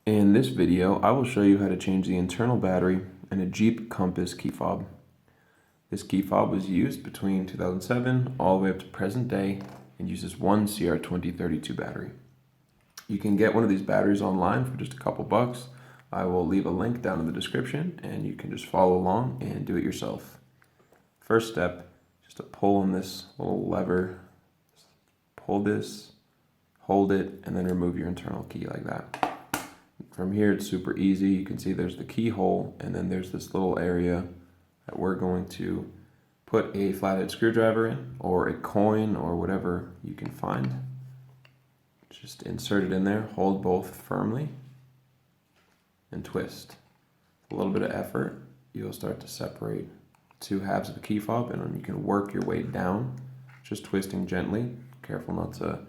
In this video, I will show you how to change the internal battery in a Jeep Compass key fob. This key fob was used between 2007 all the way up to present day and uses one CR2032 battery. You can get one of these batteries online for just a couple bucks. I will leave a link down in the description and you can just follow along and do it yourself. First step, just to pull on this little lever, pull this, hold it, and then remove your internal key like that. From here, it's super easy. You can see there's the keyhole, and then there's this little area that we're going to put a flathead screwdriver in, or a coin, or whatever you can find. Just insert it in there, hold both firmly, and twist. A little bit of effort, you'll start to separate two halves of the key fob, and then you can work your way down, just twisting gently. Careful not to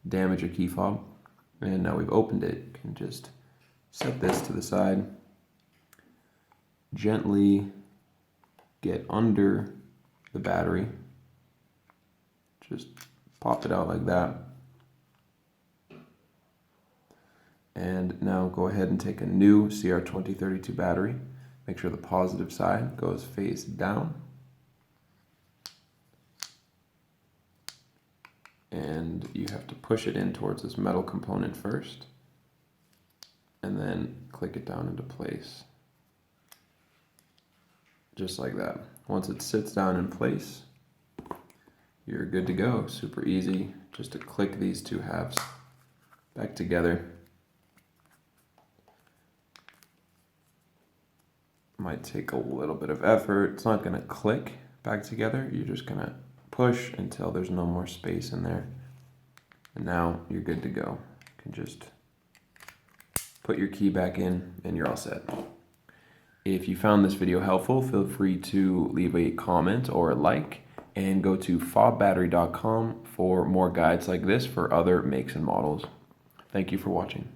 damage your key fob. And now we've opened it, you can just set this to the side, gently get under the battery, just pop it out like that, and now go ahead and take a new CR2032 battery. Make sure the positive side goes face down, and you have to push it in towards this metal component first, and then click it down into place. Just like that. Once it sits down in place, you're good to go. Super easy just to click these two halves back together. Might take a little bit of effort. It's not gonna click back together. You're just gonna push until there's no more space in there. And now you're good to go. You can just put your key back in and you're all set. If you found this video helpful, feel free to leave a comment or a like, and go to fobbattery.com for more guides like this for other makes and models. Thank you for watching.